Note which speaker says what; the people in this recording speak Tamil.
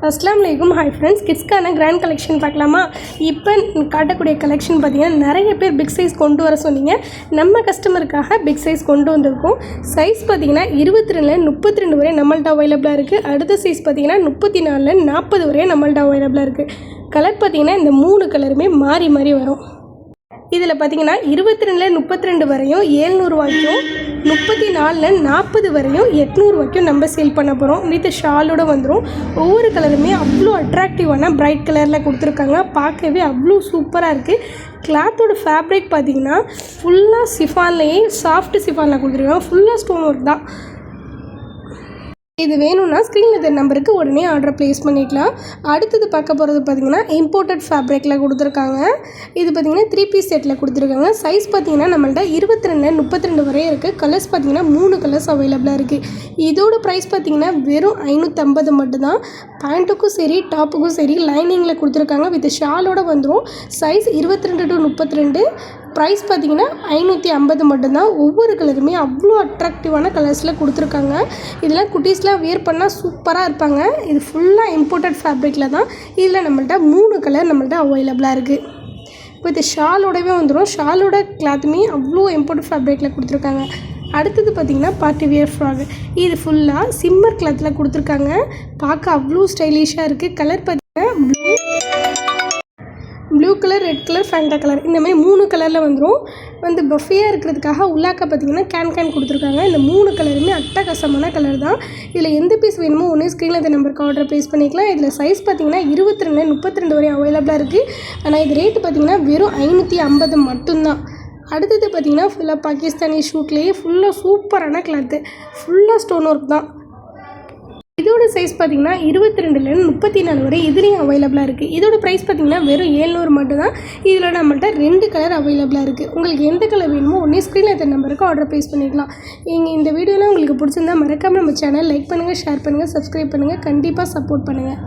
Speaker 1: अस्सलाम वालेकुम हाय फ्रेंड्स किड्सकाன கிராண்ட் கலெக்ஷன் பார்க்கலாமா. இப்போ காட்டக்கூடிய கலெக்ஷன் பார்த்தீங்கன்னா நிறைய பேர் பிக் சைஸ் கொண்டு வர சொன்னீங்க. நம்ம கஸ்டமருக்காக பிக் சைஸ் கொண்டு வந்திருக்கோம். சைஸ் பார்த்தீங்கன்னா 22ல 32 வரை நம்மள்ட்ட அவைலபிளாக இருக்குது. அடுத்த சைஸ் பார்த்தீங்கன்னா 34ல 40 வரை நம்மள்ட்ட அவைலபிளாக இருக்குது. கலர் பார்த்தீங்கன்னா இந்த 3 கலருமே மாறி மாறி வரும். இதில் பார்த்தீங்கன்னா 22ல 32 வரையும் 700 ரூபாய்க்கும், 34ல 40 வரையும் 800 ரூபாய்க்கும் நம்ம சேல் பண்ண போகிறோம். வித் ஷாலோட வந்துடும். ஒவ்வொரு கலருமே அவ்வளோ அட்ராக்டிவான பிரைட் கலரில் கொடுத்துருக்காங்க. பார்க்கவே அவ்வளோ சூப்பராக இருக்குது. கிளாத்தோட ஃபேப்ரிக் பார்த்தீங்கன்னா ஃபுல்லாக சிஃபான்லேயே சாஃப்ட் சிஃபானில் கொடுத்துருக்காங்க. ஃபுல்லாக ஸ்டோன் ஒர்க் தான். இது வேணும்னா ஸ்க்ரீனில் இருக்கிற நம்பருக்கு உடனே ஆர்டர் ப்ளேஸ் பண்ணிக்கலாம். அடுத்தது பார்க்க போகிறது பார்த்திங்கன்னா இம்போர்ட்டட் ஃபேப்ரிக்கில் கொடுத்துருக்காங்க. இது பார்த்திங்கன்னா 3 பீஸ் செட்டில் கொடுத்துருக்காங்க. சைஸ் பார்த்திங்கன்னா நம்மள்ட்ட 22ல 32 வரையும் இருக்குது. கலர்ஸ் பார்த்திங்கன்னா 3 கலர்ஸ் அவைலபிளாக இருக்குது. இதோட ப்ரைஸ் பார்த்திங்கன்னா வெறும் 550 மட்டும்தான். பேண்ட்டுக்கும் சரி டாப்புக்கும் சரி லைனிங்கில் கொடுத்துருக்காங்க. வித் ஷாலோட வந்துடும். Size 22 to 32. ப்ரைஸ் பார்த்திங்கன்னா 550 மட்டும்தான். ஒவ்வொரு கலருமே அவ்வளோ அட்ராக்டிவான கலர்ஸில் கொடுத்துருக்காங்க. இதெல்லாம் குட்டீஸ்லாம் வியர் பண்ணால் சூப்பராக இருப்பாங்க. இது ஃபுல்லாக இம்போர்ட்டட் ஃபேப்ரிக்கில் தான். இதில் நம்மள்ட்ட 3 கலர் நம்மள்ட்ட அவைலபிளாக இருக்குது. இப்போ இது ஷாலோடவே வந்துடும். ஷாலோட கிளாத்துமே அவ்வளோ இம்போர்ட்டட் ஃபேப்ரிக்கில் கொடுத்துருக்காங்க. அடுத்தது பார்த்திங்கன்னா பார்ட்டி வியர் ஃப்ராக். இது ஃபுல்லாக சிம்மர் கிளாத்தில் கொடுத்துருக்காங்க. பார்க்க அவ்வளோ ஸ்டைலிஷாக இருக்குது. கலர் பார்த்திங்கன்னா blue colour, red colour, Fanta colour, இந்த மாதிரி 3 கலரில் வந்துடும். பஃபியாக இருக்கிறதுக்காக உள்ளாக்க பார்த்திங்கன்னா கேன் கொடுத்துருக்காங்க. இந்த 3 கலருமே அட்டகாசமான கலர் தான். இதில் எந்த பீஸ் வேணுமோ ஒன்றே ஸ்க்ரீனில் இந்த நம்பருக்கு ஆர்டர் ப்ளேஸ் பண்ணிக்கலாம். இதில் சைஸ் பார்த்திங்கன்னா 22ல 32 வரையும் அவைலபிளாக இருக்குது. ஆனால் இது ரேட்டு பார்த்திங்கன்னா வெறும் 550 மட்டும்தான். அடுத்தது பார்த்திங்கன்னா ஃபுல்லாக பாகிஸ்தானி ஷூட்லேயே ஃபுல்லாக சூப்பரான கிளாத்து. ஃபுல்லாக ஸ்டோன் ஒர்க் தான். இதோட சைஸ் பார்த்திங்கன்னா 22ல 34 வரை இதுலேயும் அவைலபிளாக இருக்குது. இதோட ப்ரைஸ் பார்த்திங்கன்னா வெறும் 700 மட்டும்தான். இதில் நம்மள்ட்ட 2 கலர் அவைலபிளாக இருக்குது. உங்களுக்கு எந்த கலர் வேணுமோ ஒன்றே ஸ்க்ரீனில் இருக்கிற நம்பருக்கு ஆர்டர் ப்ளேஸ் பண்ணிக்கலாம். இந்த வீடியோலாம் உங்களுக்கு பிடிச்சிருந்தா மறக்காமல் நம்ம சேனல் லைக் பண்ணுங்கள், ஷேர் பண்ணுங்கள், சப்ஸ்கிரைப் பண்ணுங்கள். கண்டிப்பாக சப்போர்ட் பண்ணுங்கள்.